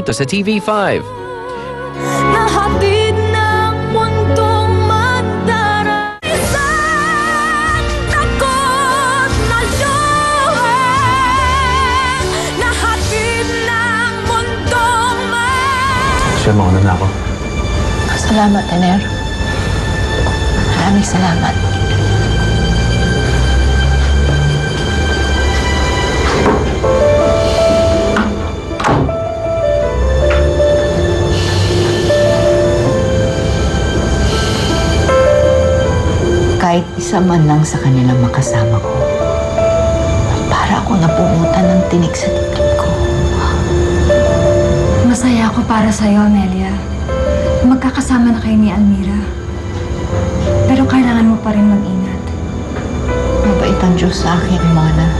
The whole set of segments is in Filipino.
Ito sa TV5. Nahatid ng mundong mandara, isang takot na luha. Nahatid ng mundong Siya, mauna na ako. Salamat, Ener. Maraming salamat. Kahit isa man lang sa kanila makasama ko, para ako napumutan ng tinik sa dibdib ko. Masaya ako para sa'yo, Nelia. Magkakasama na kayo ni Almira. Pero kailangan mo pa rin mag-ingat. Mabait ang Diyos sa akin, Mona.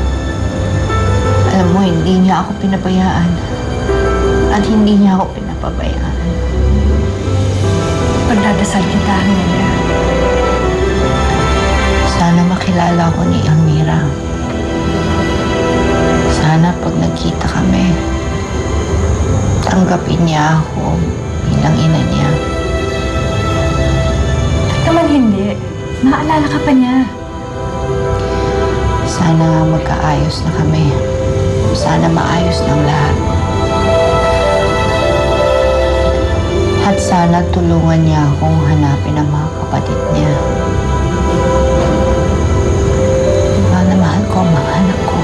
Alam mo, hindi niya ako pinabayaan. At hindi niya ako pinapabayaan. Pagdadasal kita, Nelia. Sana makilala ko ni Almira. Sana pag nagkita kami, tanggapin niya ako bilang ina niya. Naman hindi. Naalala ka pa niya. Sana magkaayos na kami. Sana maayos ng lahat. At sana tulungan niya akong hanapin ang mga kapatid niya. Mahal na mahal ko ang mga anak ko.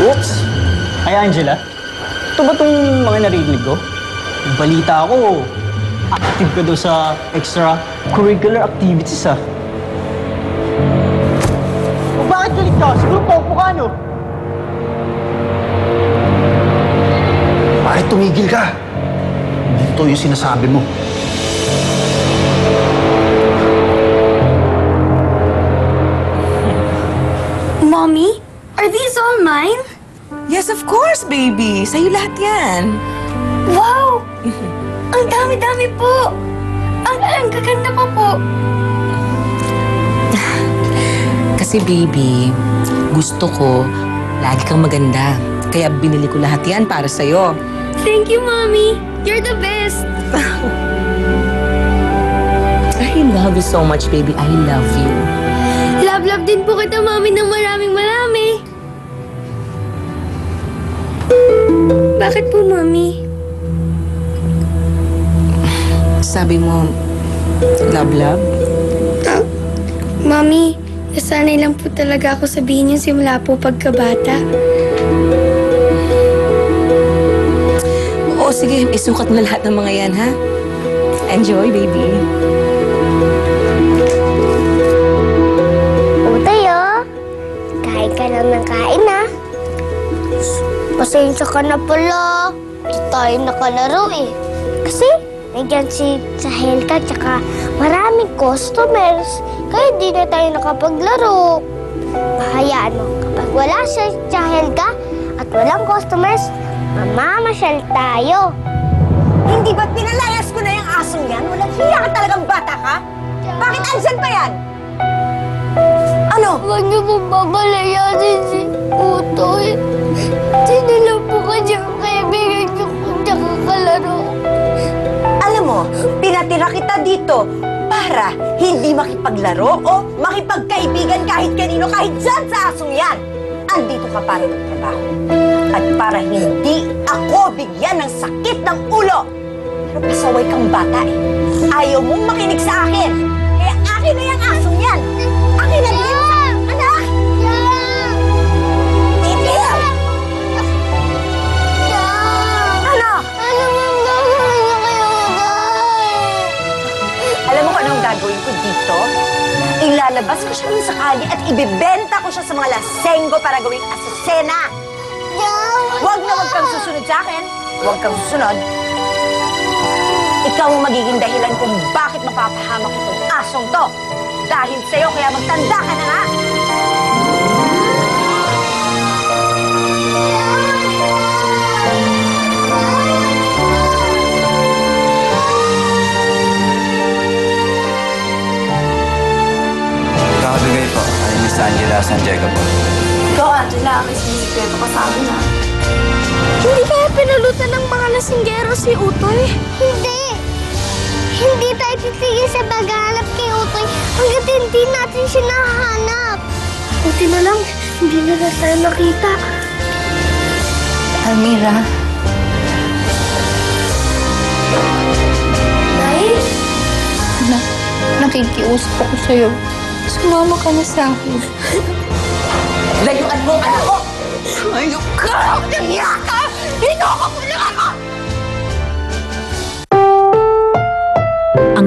Oops! Ay, Angela, ito ba itong mga narinig ko? Balita ako, active ka daw sa extracurricular activities, ah. O bakit galit ka? Siguro popo ka, no? Bakit tumigil ka? Hindi ito yung sinasabi mo. Mommy, are these all mine? Yes, of course, baby. Sa'yo lahat yan. Wow! Ang dami-dami po! Ang gaganda pa po! Kasi, baby, gusto ko lagi kang maganda. Kaya binili ko lahat yan para sa'yo. Thank you, Mommy! You're the best! I love you so much, baby. I love you. Love din po kita, Mommy, ng maraming-marami. Bakit po, Mommy? Sabi mo, love? Mommy, nasanay lang po talaga ako sabihin yun simula po pagkabata. Oo, sige. Isukat mo lahat ng mga yan, ha? Enjoy, baby. Tayo, kain ka lang ng kain, ha? Pasensya ka na pala. Hindi tayo nakalaro, eh. Kasi, nandiyan si Sahelka tsaka maraming customers. Kaya di na tayo nakapaglaro. Hayaan mo, kapag wala si Sahelka at walang customers, mamamasyal tayo. Hindi ba't pinalayas ko na yung asong yan? Walang hiya ka talagang bata ka? Bakit andyan pa yan? Ano? Huwag niyo pong babalayasin si Utoy. Sinila po kasi ang kaibigan niyo kung nakakalaro. Alam mo, pinatira kita dito para hindi makipaglaro o makipagkaibigan kahit kanino, kahit dyan sa asong yan. Andito ka para magtrabaho. At para hindi ako bigyan ng sakit ng ulo. Pero pasaway kang bata, eh. Ayaw mong makinig sa akin. Kaya akin na yung asong yan. Akin na din. Anak! Titil! siya sa kalye at ibibenta ko siya sa mga lasenggo para gawing asusena. Huwag na huwag kang susunod sa akin. Huwag kang susunod. Ikaw ang magiging dahilan kung bakit mapapahamak itong asong to. Dahil sa'yo, kaya magtanda ka na nga. Kakabigay po ay Miss Angela San Diego po. Ikaw, Angela, may sinisikreto ka sa amin, ha? Hindi kaya pinalutan ng mga lasinggero si Utoy? Hindi! Hindi tayo titigil sa paghahanap kay Utoy hanggat hindi natin siya nahanap. Buti na lang, hindi na tayo nakita. Almira, Nay? anak, nakikiusap ako sa'yo. Sumama ka na sa akin. Layuan mo ang anak ko! Hayop ka! Nangya ka! Hinoko mo lang ako! Ang